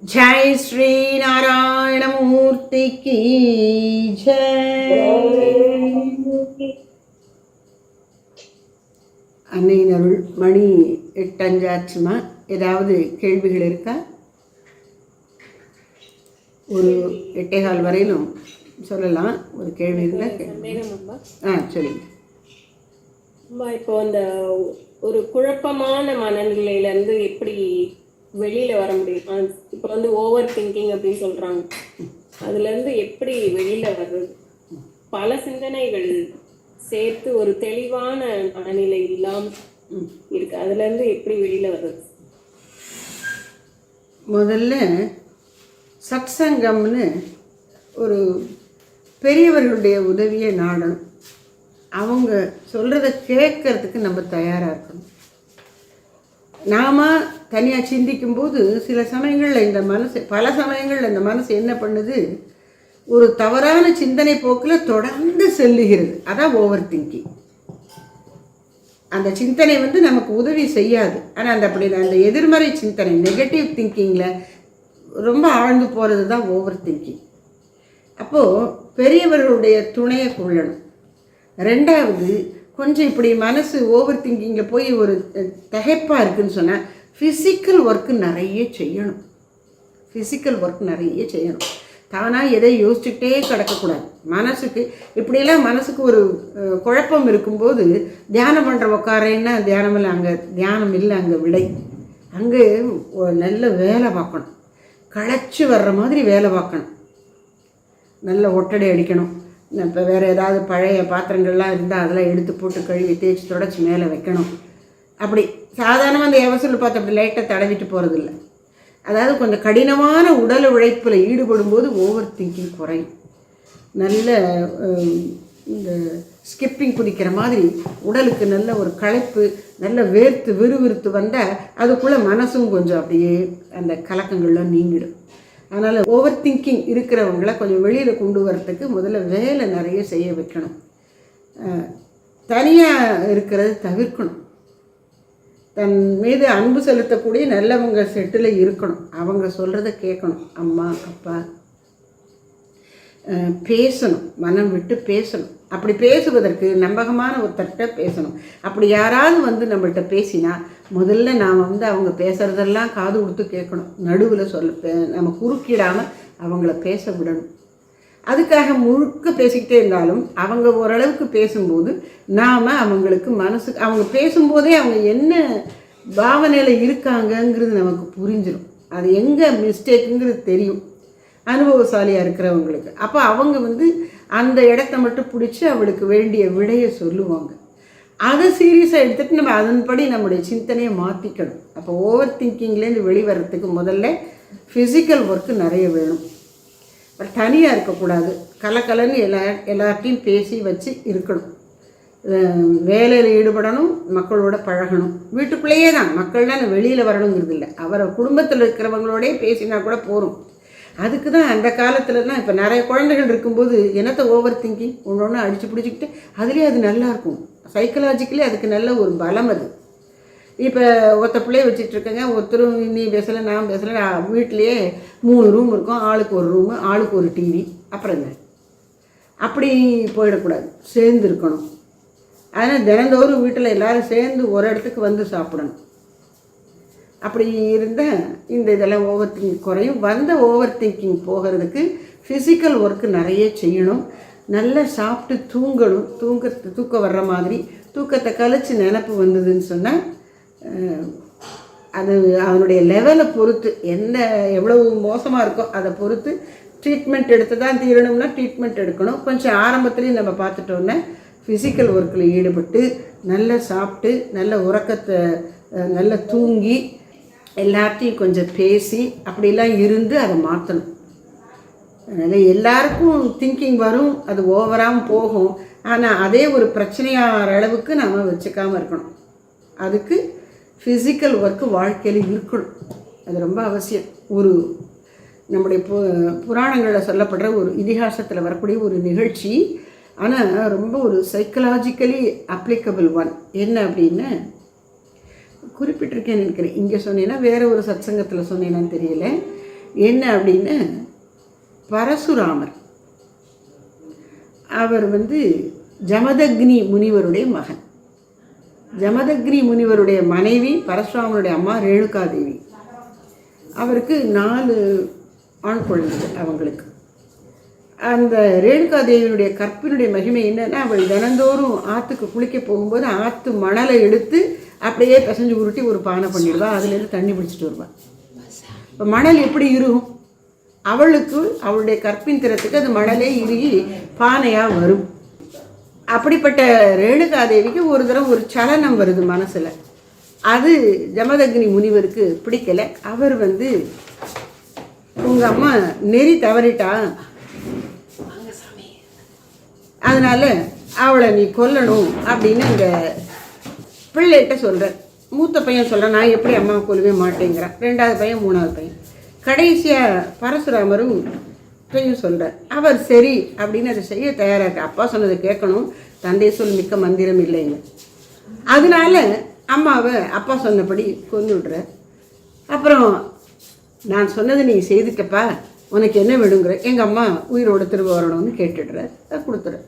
जय श्री नारायण मूर्ति की जय. அன்னையின் அருள். மணி 8:05 ஏதாவது கேள்விகள் இருக்கா? ஒரு 8:15 வரையிலும் சொல்லலாம். ஒரு கேள்வி இருந்தால் சொல்லுங்க. இப்போ அந்த ஒரு குழப்பமான மனநிலையிலேருந்து எப்படி வெளியில் வர முடியும்? இப்போ ஓவர் திங்கிங் அப்படின்னு சொல்கிறாங்க. அதுலேருந்து எப்படி வெளியில் வர்றது? பல சிந்தனைகள் சேர்த்து ஒரு தெளிவான மனநிலை இல்லாமல் இருக்கு. அதுலேருந்து எப்படி வெளியில் வர்றது? முதல்ல சத்சங்கம்னு ஒரு பெரியவர்களுடைய உதவியை நாடணும். அவங்க சொல்கிறத கேட்கறதுக்கு நம்ம தயாராக இருக்கணும். நாம் தனியாக சிந்திக்கும்போது சில சமயங்களில் இந்த மனசு பல சமயங்களில் இந்த மனசு என்ன பண்ணுது, ஒரு தவறான சிந்தனை போக்கில் தொடர்ந்து செல்லுகிறது. அதான் ஓவர் திங்கிங். அந்த சிந்தனை நமக்கு உதவி செய்யாது. ஆனால் அந்த எதிர்மறை சிந்தனை நெகட்டிவ் திங்கிங்கில் ரொம்ப ஆழ்ந்து போகிறது தான் ஓவர் திங்கிங். அப்போது பெரியவர்களுடைய துணையை கொள்ளணும். ரெண்டாவது, கொஞ்சம் இப்படி மனசு ஓவர் திங்கிங்கில் போய் ஒரு தகைப்பாக இருக்குதுன்னு சொன்னால் ஃபிசிக்கல் ஒர்க்கு நிறைய செய்யணும். தானாக எதை யோசிச்சுக்கிட்டே கிடக்கக்கூடாது. மனசுக்கு இப்படியெல்லாம் மனசுக்கு ஒரு குழப்பம் இருக்கும்போது தியானம் பண்ணுற உட்காரேன்னா தியானம் இல்லை, அங்கே தியானம் இல்லை, அங்கே விடை. அங்கே நல்ல வேலை பார்க்கணும், களைச்சி வர்ற மாதிரி வேலை பார்க்கணும், நல்ல ஒட்டடை அடிக்கணும். இப்போ வேறு ஏதாவது பழைய பாத்திரங்கள்லாம் இருந்தால் அதெல்லாம் எடுத்து போட்டு கழுவி தேய்ச்சி தொடச்சி மேலே வைக்கணும். அப்படி சாதாரணமாக அந்த எவசூல் பார்த்து அப்படி லைட்டாக தடவிட்டு போகிறதில்ல. அதாவது கொஞ்சம் கடினமான உடல் உழைப்பில் ஈடுபடும் போது ஓவர் திங்கிங் குறையும். நல்ல இந்த ஸ்கிப்பிங் குதிக்கிற மாதிரி உடலுக்கு நல்ல ஒரு களைப்பு, நல்ல வேர்த்து விறுவிறுத்து வந்தால் அதுக்குள்ளே மனசும் கொஞ்சம் அப்படியே அந்த கலக்கங்கள்லாம் நீங்கிடும். அதனால் ஓவர் திங்கிங் இருக்கிறவங்கள கொஞ்சம் வெளியில் கொண்டு வரத்துக்கு முதல்ல வேலை நிறைய செய்ய வைக்கணும். தனியாக இருக்கிறது தவிர்க்கணும். தன் மீது அன்பு செலுத்தக்கூடிய நல்லவங்க செட்டில் இருக்கணும். அவங்க சொல்கிறத கேட்கணும். அம்மா அப்பா பேசணும், மனம் விட்டு பேசணும். அப்படி பேசுவதற்கு நம்பகமான ஒருத்தர்கிட்ட பேசணும். அப்படி யாராவது நம்மள்கிட்ட பேசினா முதல்ல நாம் அவங்க பேசுகிறதெல்லாம் காது கொடுத்து கேட்கணும். நடுவில் நம்ம குறுக்கிடாமல் அவங்கள பேச விடணும். அதுக்காக முழுக்க பேசிக்கிட்டே இருந்தாலும் அவங்க ஓரளவுக்கு பேசும்போது நாம் அவங்களுக்கு மனசுக்கு அவங்க பேசும்போதே அவங்க என்ன பாவனையில் இருக்காங்கங்கிறது நமக்கு புரிஞ்சிடும். அது எங்கே மிஸ்டேக்குங்கிறது தெரியும் அனுபவசாலியாக இருக்கிறவங்களுக்கு. அப்போ அவங்க அந்த இடத்த மட்டும் பிடிச்சி அவளுக்கு வேண்டிய விடையை சொல்லுவாங்க. அதை சீரியஸாக எடுத்துகிட்டு நம்ம அதன்படி நம்முடைய சிந்தனையை மாற்றிக்கணும். அப்போ ஓவர் திங்கிங்லேருந்து வெளிவரத்துக்கு முதல்ல ஃபிசிக்கல் ஒர்க்கு நிறைய வேணும். பட் தனியாக இருக்கக்கூடாது. கலக்கலன்னு எல்லார்ட்டையும் பேசி வச்சு இருக்கணும். வேலையில் ஈடுபடணும், மக்களோட பழகணும். வீட்டுக்குள்ளேயே தான், மக்கள்லாம் வெளியில் வரணுங்கிறது இல்லை. அவரை குடும்பத்தில் இருக்கிறவங்களோடே பேசினா கூட போகும். அதுக்கு தான் அந்த காலத்துலலாம் இப்போ நிறைய குழந்தைகள் இருக்கும்போது என்னத்தை ஓவர் திங்கிங் ஒன்று அடித்து பிடிச்சிக்கிட்டு அதுலேயே அது நல்லாயிருக்கும். சைக்கலாஜிக்கலி அதுக்கு நல்ல ஒரு பலம் அது. இப்போ ஒருத்த பிள்ளைய வச்சிட்ருக்கேங்க, ஒருத்தரும் நீ பேசலை நான் பேசலை, வீட்லேயே 3 ரூம் இருக்கும், ஆளுக்கு ஒரு ரூமு, ஆளுக்கு ஒரு டிவி. அப்புறம் என்ன? அப்படி போயிடக்கூடாது, சேர்ந்து இருக்கணும். அதனால் தினந்தோறும் வீட்டில் எல்லோரும் சேர்ந்து ஒரு இடத்துக்கு சாப்பிடணும். அப்படி இருந்தால் இதெல்லாம் ஓவர் திங்கிங் குறையும். ஓவர் திங்கிங் போகிறதுக்கு ஃபிசிக்கல் ஒர்க்கு நிறைய செய்யணும். நல்லா சாப்பிட்டு தூங்கணும். தூக்கம் வர்ற மாதிரி தூக்கத்தை கழிச்சு நினப்பு வந்ததுன்னு சொன்னால் அது அதனுடைய லெவலை பொறுத்து எவ்வளவு மோசமாக இருக்கோ அதை பொறுத்து ட்ரீட்மெண்ட் எடுத்து தான் தீரணும்னா ட்ரீட்மெண்ட் எடுக்கணும். கொஞ்சம் ஆரம்பத்துலேயும் நம்ம பார்த்துட்டோன்னா ஃபிசிக்கல் ஒர்க்கில் ஈடுபட்டு நல்லா சாப்பிட்டு நல்ல உறக்கத்தை நல்லா தூங்கி எல்லார்ட்டையும் கொஞ்சம் பேசி அப்படிலாம் இருந்து அதை மாற்றணும். அதனால் எல்லாருக்கும் திங்கிங் வரும், அது ஓவராகவும் போகும். ஆனால் அதே ஒரு பிரச்சனையாகிற அளவுக்கு நம்ம வச்சுக்காமல் இருக்கணும். அதுக்கு ஃபிசிக்கல் ஒர்க்கு வாழ்க்கையில் இருக்கணும். அது ரொம்ப அவசியம். ஒரு நம்முடைய புராணங்களில் சொல்லப்படுற ஒரு இதிகாசத்தில் வரக்கூடிய ஒரு நிகழ்ச்சி. ஆனால் ரொம்ப ஒரு சைக்கலாஜிக்கலி அப்ளிகபிள் ஒன். என்ன அப்படின்னா, குறிப்பிட்டிருக்கேன்னு நினைக்கிறேன். இங்கே சொன்னேன்னா வேறு ஒரு சத்சங்கத்தில் சொன்னேன்னான்னு தெரியல. என்ன அப்படின்னு, பரசுராமர் அவர் ஜமதக்னி முனிவருடைய மகன். ஜமதக்னி முனிவருடைய மனைவி பரசுராமருடைய அம்மா ரேணுகாதேவி. அவருக்கு 4 ஆண் குழந்தைகள். அவங்களுக்கு அந்த ரேணுகாதேவியினுடைய கற்பினுடைய மகிமை என்னன்னா, அவள் தினந்தோறும் ஆற்றுக்கு குளிக்க போகும்போது ஆற்று மணலை எடுத்து அப்படியே பிசைஞ்சு உருட்டி ஒரு பானை பண்ணிடுவா. அதுலேருந்து தண்ணி பிடிச்சிட்டு வருவாள். இப்போ மணல் எப்படி இருக்கும், அவளுக்கு அவளுடைய கற்பின் திறத்துக்கு அது மணலே இறுகி பானையாக வரும். அப்படிப்பட்ட ரேணுகாதேவிக்கு ஒரு தடவை ஒரு சலனம் வருது மனசில். அது ஜமதக்னி முனிவருக்கு பிடிக்கலை. அவர் உங்கள் அம்மா நெறி தவறிட்டா, அதனால் அவளை நீ கொல்லணும் அப்படின்னு இந்த பிள்ளைகிட்ட சொல்கிறார். மூத்த பையன் சொல்கிறான், நான் எப்படி அம்மாவை கொல்லவே மாட்டேங்கிறான். 2வது பையன், 3வது பையன். கடைசியாக பரசுராமரும் சொல்கிறார். அவர் சரி அப்படின்னு அதை செய்ய தயாராக. அப்பா சொன்னதை கேட்கணும், தந்தை சொல் மிக்க மந்திரம் இல்லைங்க. அதனால அம்மாவை அப்பா சொன்னபடி கொண்டு விடுறார். அப்புறம் நான் சொன்னதை நீ செய்துட்டப்பா, உனக்கு என்ன வேணுங்கிற, எங்கள் அம்மா உயிரோட திரும்ப வரணும்னு கேட்டுடுறார். கொடுத்துட்ற.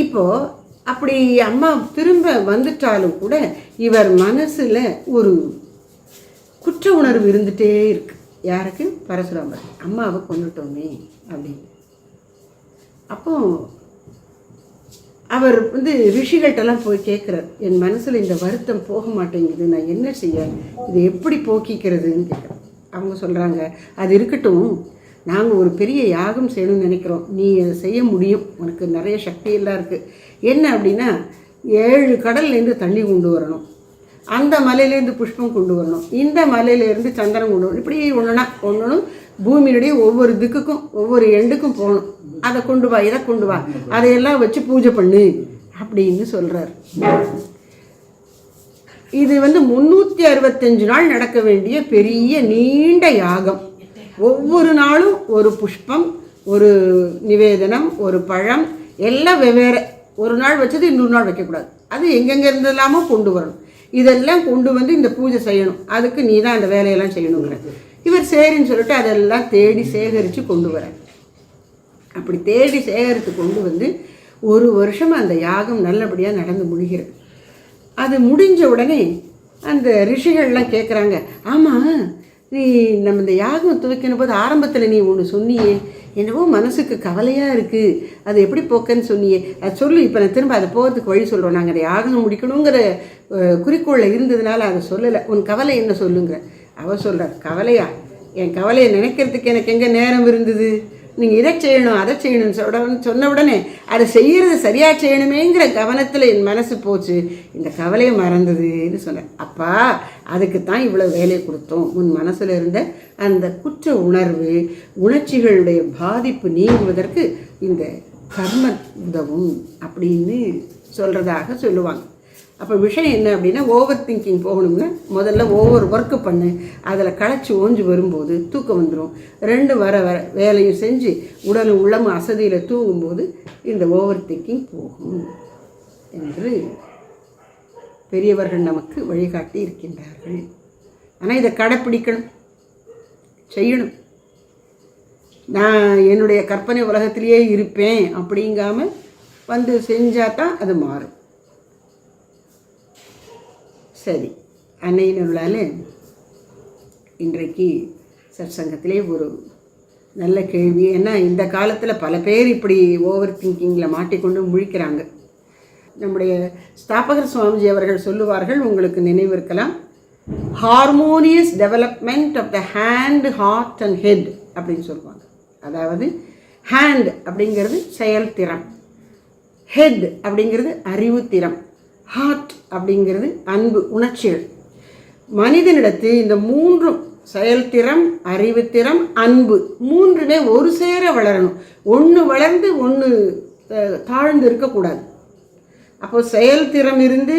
இப்போது அப்படி அம்மா திரும்ப வந்துட்டாலும் கூட இவர் மனசில் ஒரு குற்ற உணர்வு இருந்துகிட்டே இருக்கு. யாருக்கு? பரசுராமர். அம்மாவை கொண்டுட்டோமே அப்படின்னு. அப்போ அவர் ரிஷிகள்கிட்டலாம் போய் கேட்குறார், என் மனசில் இந்த வருத்தம் போக மாட்டேங்குது, நான் என்ன செய்ய, இதை எப்படி போக்கிக்கிறதுன்னு கேட்குறேன். அவங்க சொல்கிறாங்க, அது இருக்கட்டும், நாங்கள் ஒரு பெரிய யாகம் செய்யணும்னு நினைக்கிறோம், நீ அதை செய்ய முடியும், உனக்கு நிறைய சக்தியெல்லாம் இருக்குது. என்ன அப்படின்னா, 7 கடல்லேருந்து தண்ணி கொண்டு வரணும், அந்த மலையிலேருந்து புஷ்பம் கொண்டு வரணும், இந்த மலையிலேருந்து சந்தனம் கொண்டு வரணும், இப்படி ஒன்றும் பூமியினுடைய ஒவ்வொரு திக்குக்கும் ஒவ்வொரு எண்டுக்கும் போகணும். அதை கொண்டு வா, இதை கொண்டு வா, அதையெல்லாம் வச்சு பூஜை பண்ணு அப்படின்னு சொல்கிறார். இது 365 நாள் நடக்க வேண்டிய பெரிய நீண்ட யாகம். ஒவ்வொரு நாளும் ஒரு புஷ்பம், ஒரு நிவேதனம், ஒரு பழம், எல்லாம் வெவ்வேறு. ஒரு நாள் வச்சது இன்னொரு நாள் வைக்கக்கூடாது. அது எங்கெங்கே இருந்தெல்லாமோ கொண்டு வரணும். இதெல்லாம் கொண்டு இந்த பூஜை செய்யணும், அதுக்கு நீ தான் அந்த வேலையெல்லாம் செய்யணுங்கிற. இவர் சரின்னு சொல்லிட்டு அதெல்லாம் தேடி சேகரித்து கொண்டு வர. அப்படி தேடி சேகரித்து கொண்டு ஒரு வருஷம் அந்த யாகம் நல்லபடியாக நடந்து முடிகிறது. அது முடிஞ்ச உடனே அந்த ரிஷிகள்லாம் கேட்குறாங்க, ஆமாம் நீ நம்ம இந்த யாகம் துவைக்கணும் போது ஆரம்பத்தில் நீ ஒன்று சொன்னியே, என்னவோ மனசுக்கு கவலையாக இருக்குது, அது எப்படி போக்கன்னு சொன்னியே, அது சொல்லு, இப்போ நான் திரும்ப அதை போகிறதுக்கு வழி சொல்கிறோம், நாங்கள் அதை யாகம் முடிக்கணுங்கிற குறிக்கோளில் இருந்ததுனால அதை சொல்லலை, உன் கவலை என்ன சொல்லுங்கிற. அவ சொல்கிறார், கவலையா, என் கவலையை நினைக்கிறதுக்கு எனக்கு எங்கே நேரம் இருந்தது, நீங்கள் இதை செய்யணும் அதை செய்யணும்னு சொன்ன உடனே அதை செய்கிறது சரியாக செய்யணுமேங்கிற கவனத்தில் என் மனசு போச்சு, இந்த கவலையை மறந்ததுன்னு சொன்னேன். அப்பா அதுக்கு தான் இவ்வளோ வேலையை கொடுத்தோம், உன் மனசில் இருந்த அந்த குற்ற உணர்வு உணர்ச்சிகளுடைய பாதிப்பு நீங்குவதற்கு இந்த கர்ம உதவும் அப்படின்னு சொல்கிறதாக சொல்லுவாங்க. அப்போ விஷயம் என்ன அப்படின்னா, ஓவர் திங்கிங் போகணும்னா முதல்ல ஒவ்வொரு ஒர்க்கு பண்ணு, அதில் களைச்சி ஓஞ்சி வரும்போது தூக்கம் வந்துடும். 2 வர வேலையும் செஞ்சு உடலும் உள்ளமும் அசதியில் தூங்கும்போது இந்த ஓவர் திங்கிங் போகும் என்று பெரியவர்கள் நமக்கு வழிகாட்டி இருக்கின்றார்கள். ஆனால் இதை கடைப்பிடிக்கணும், செய்யணும். நான் என்னுடைய கற்பனை உலகத்திலேயே இருப்பேன் அப்படிங்காமல் செஞ்சால் தான் அது மாறும். சரி, அன்னையின் அருளால் இன்றைக்கு சற்சங்கத்திலே ஒரு நல்ல கேள்வி. ஏன்னா இந்த காலத்தில் பல பேர் இப்படி ஓவர் திங்கிங்கில் மாட்டிக்கொண்டு முழிக்கிறாங்க. நம்முடைய ஸ்தாபகர் சுவாமிஜி அவர்கள் சொல்லுவார்கள், உங்களுக்கு நினைவு இருக்கலாம், harmonious development of the hand, heart and head அப்படின்னு சொல்லுவாங்க. அதாவது ஹேண்ட் அப்படிங்கிறது செயல்திறம், ஹெட் அப்படிங்கிறது அறிவுத்திறம், ஹார்ட் அப்படிங்கிறது அன்பு உணர்ச்சிகள். மனிதனிடத்து இந்த 3 செயல்திறம், அறிவுத்திறம், அன்பு 3மே ஒரு சேர வளரணும். ஒன்று வளர்ந்து ஒன்று தாழ்ந்து இருக்கக்கூடாது. அப்போ செயல்திறம் இருந்து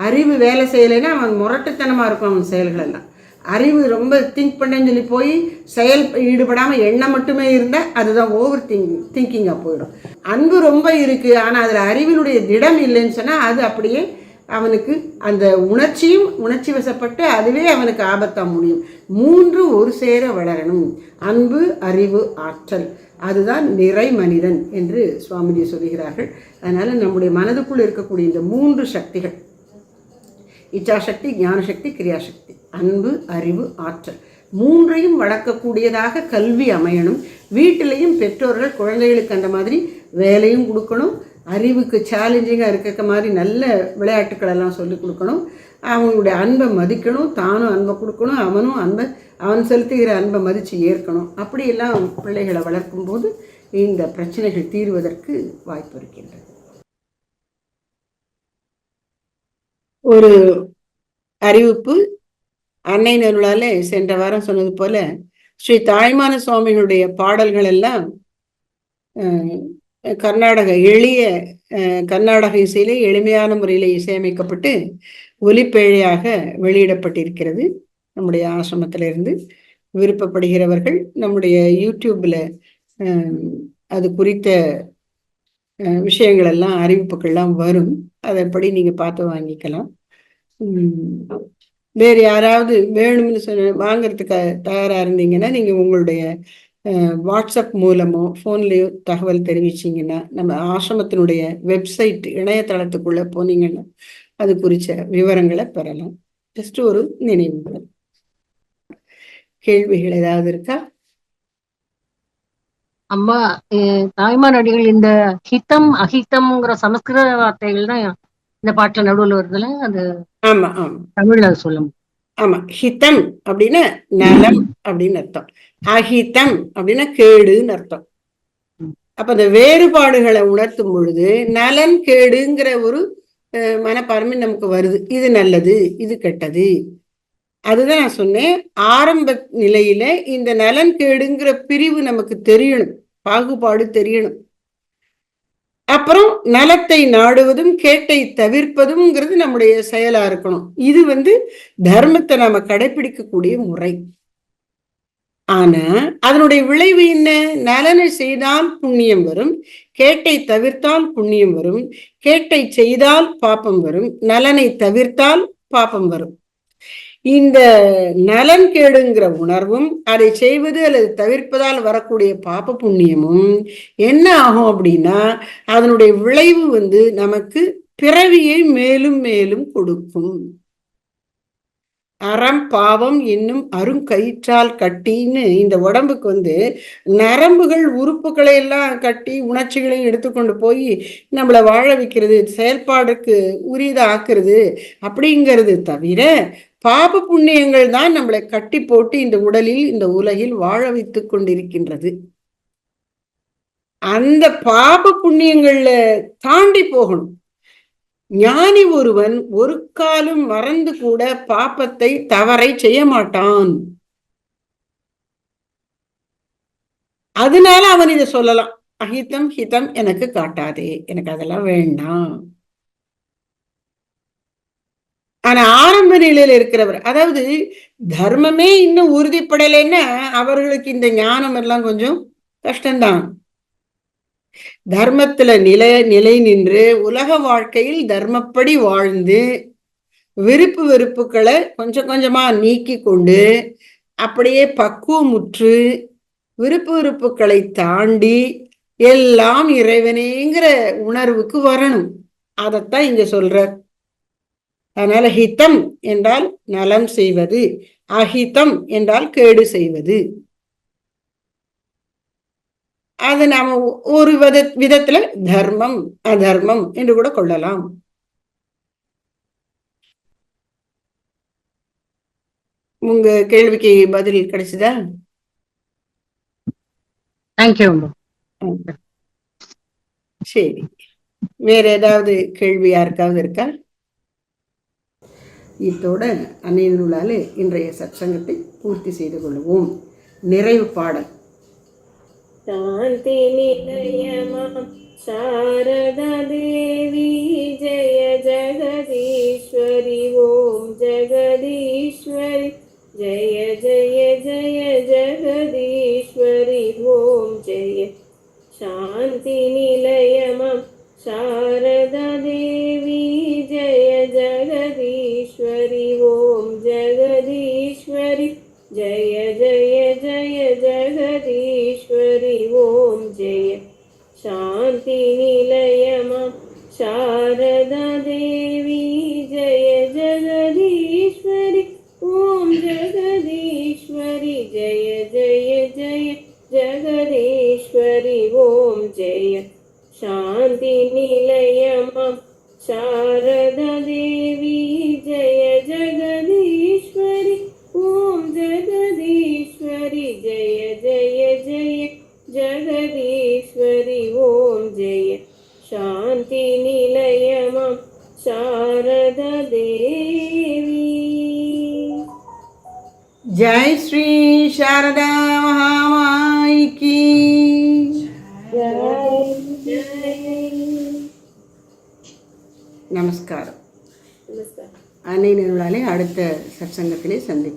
அறிவு வேலை செய்யலைன்னா அவன் முரட்டுத்தனமாக இருக்கும் அவன் செயல்களெல்லாம். அறிவு ரொம்ப திங்க் பண்ணேன்னு சொல்லி போய் செயல் ஈடுபடாமல் எண்ணம் மட்டுமே இருந்தால் அதுதான் ஓவர் திங்கிங்காக போயிடும். அன்பு ரொம்ப இருக்குது, ஆனால் அதில் அறிவினுடைய திடம் இல்லைன்னு சொன்னால் அது அப்படியே அவனுக்கு அந்த உணர்ச்சி வசப்பட்டு அதுவே அவனுக்கு ஆபத்தாக முடியும். 3 ஒரு சேர வளரணும். அன்பு, அறிவு, ஆற்றல், அதுதான் நிறை மனிதன் என்று சுவாமிஜி சொல்கிறார்கள். அதனால் நம்முடைய மனதுக்குள் இருக்கக்கூடிய இந்த 3 சக்திகள், இச்சாசக்தி, ஞானசக்தி, கிரியாசக்தி, அன்பு, அறிவு, ஆற்றல், 3ஐயும் வளர்க்கக்கூடியதாக கல்வி அமையணும். வீட்டிலையும் பெற்றோர்கள் குழந்தைகளுக்கு அந்த மாதிரி வேலையும் கொடுக்கணும், அறிவுக்கு சேலஞ்சிங்காக இருக்க மாதிரி நல்ல விளையாட்டுக்கள் எல்லாம் சொல்லிக் கொடுக்கணும். அவங்களுடைய அன்பை மதிக்கணும், தானும் அன்பை கொடுக்கணும், அவன் செலுத்துகிற அன்பை மதித்து ஏற்கணும். அப்படியெல்லாம் பிள்ளைகளை வளர்க்கும்போது இந்த பிரச்சனைகள் தீர்வதற்கு வாய்ப்பு இருக்கின்றது. ஒரு அறிவிப்பு, அன்னை நருளால் சென்ற வாரம் சொன்னது போல ஸ்ரீ தாய்மான சுவாமிகளுடைய பாடல்கள் எல்லாம் எளிய கர்நாடக இசையிலே எளிமையான முறையில் இசையமைக்கப்பட்டு ஒலிப்பேழையாக வெளியிடப்பட்டிருக்கிறது. நம்முடைய ஆசிரமத்திலிருந்து விருப்பப்படுகிறவர்கள் நம்முடைய யூடியூப்பில் அது குறித்த விஷயங்கள் எல்லாம், அறிவிப்புகள்லாம் வரும். அதைப்படி நீங்கள் பார்த்து வாங்கிக்கலாம். வேறு யாராவது வேணும்னு வாங்கிறதுக்கு தயாராக இருந்தீங்கன்னா நீங்கள் உங்களுடைய வாட்ஸ்அப் மூலமோ ஃபோன்லேயோ தகவல் தெரிவிச்சிங்கன்னா நம்ம ஆசிரமத்தினுடைய வெப்சைட் இணையதளத்துக்குள்ளே போனீங்கன்னா அது குறித்த விவரங்களை பெறலாம். ஜஸ்ட் ஒரு நினைவுகள். கேள்விகள் ஏதாவது இருக்கா? அம்மா, தாய்மார் அடிகள் இந்த ஹிதம் அஹிதம்ங்கிற சமஸ்கிருத வார்த்தைகள் தான் இந்த பாட்டுல நடுவில் வருதுல, அது ஆமா ஆமா தமிழ்ல சொல்லும். ஆமா, ஹிதம் அப்படின்னா நலம் அப்படின்னு அர்த்தம், அஹிதம் அப்படின்னா கேடுன்னு அர்த்தம். அப்ப அந்த வேறுபாடுகளை உணர்த்தும் பொழுது நலன் கேடுங்கிற ஒரு மனப்பான்மை நமக்கு வருது. இது நல்லது, இது கெட்டது. அதுதான் நான் சொன்னேன், ஆரம்ப நிலையில இந்த நலன் கேடுங்கிற பிரிவு நமக்கு தெரியணும், பாகுபாடு தெரியணும். அப்புறம் நலத்தை நாடுவதும் கேட்டை தவிர்ப்பதும்ங்கிறது நம்முடைய செயலா இருக்கணும். இது தர்மத்தை நாம கடைபிடிக்கக்கூடிய முறை. ஆனா அதனுடைய விளைவு என்ன? நலனை செய்தால் புண்ணியம் வரும், கேட்டை தவிர்த்தால் புண்ணியம் வரும், கேட்டை செய்தால் பாப்பம் வரும், நலனை தவிர்த்தால் பாப்பம் வரும். இந்த நலன் கேடுங்கிற உணர்வும் அதை செய்வது அல்லது தவிர்ப்பதால் வரக்கூடிய பாப்ப புண்ணியமும் என்ன ஆகும் அப்படின்னா, அதனுடைய விளைவு நமக்கு பிறவியை மேலும் மேலும் கொடுக்கும். அறம் பாவம் என்னும் அருங்கயிற்றால் கட்டின்னு இந்த உடம்புக்கு நரம்புகள் உறுப்புகளை எல்லாம் கட்டி உணர்ச்சிகளையும் எடுத்துக்கொண்டு போய் நம்மளை வாழ வைக்கிறது, செயல்பாடுக்கு உரியதாக்குறது அப்படிங்கிறது தவிர பாப புண்ணியங்கள் தான் நம்மளை கட்டி போட்டு இந்த உடலில் இந்த உலகில் வாழ வைத்து கொண்டிருக்கின்றது. அந்த பாப புண்ணியங்கள்ல தாண்டி போகணும். ஞானி ஒருவன் ஒரு காலம் மறந்து கூட பாப்பத்தை தவறை செய்ய மாட்டான். அதனால அவன் இதை சொல்லலாம், அஹிதம் ஹிதம் எனக்கு காட்டாதே, எனக்கு அதெல்லாம் வேண்டாம். ஆனா ஆரம்ப நிலையில இருக்கிறவர், அதாவது தர்மமே இன்னும் உறுதிப்படலைன்னா அவர்களுக்கு இந்த ஞானம் எல்லாம் கொஞ்சம் கஷ்டம்தான். தர்மத்துல நிலை நின்று உலக வாழ்க்கையில் தர்மப்படி வாழ்ந்து விருப்பு வெறுப்புகளை கொஞ்சம் கொஞ்சமா நீக்கி கொண்டு அப்படியே பக்குவமுற்று விருப்பு வெறுப்புகளை தாண்டி எல்லாம் இறைவனேங்கிற உணர்வுக்கு வரணும். அதைத்தான் இங்க சொல்ற. அதனால ஹிதம் என்றால் நலம் செய்வது, அஹிதம் என்றால் கேடு செய்வது. அது நாம ஒரு விதத்துல தர்மம் அதர்மம் என்று கூட கொள்ளலாம். உங்க கேள்விக்கு பதில் கிடைச்சதா? தேங்க்யூ. சரி, வேற ஏதாவது கேள்வி யாருக்காவது இருக்கா? இத்தோட அன்னை நூலால இன்றைய சத்சங்கத்தை பூர்த்தி செய்து கொள்வோம். நிறைவு பாடல். சாந்தி நிலையமாம் சாரதா தேவி ஜெய ஜெகதீஸ்வரி ஓம் ஜெகதீஸ்வரி ஜெய ஜெய ஜெய ஜெகதீஸ்வரி ஓம் ஜெய. சாந்தி நிலையமாம் சாரதா தேவி ஜெய ஜெய जय जय जय जगदीश्वरि ॐ जय शान्ति निलयमां शारदा देवी जय जगदीश्वरि ॐ जगदीश्वरि जय जय जय जगदीश्वरि ॐ जय शान्ति निलयमां शारदा देवी जय जगदीश्वरि ॐ जगदीश्वरि जय जय जय जगदीश्वरि ॐ जय शान्ति निलयमां शारदा देवी। जय श्री शारदा महामाई की जय जय। நமஸ்காரம். नमस्कार. அன்னை நிர்மலாலே அடுத்த சத்சங்கத்திலே சந்திப்போம்.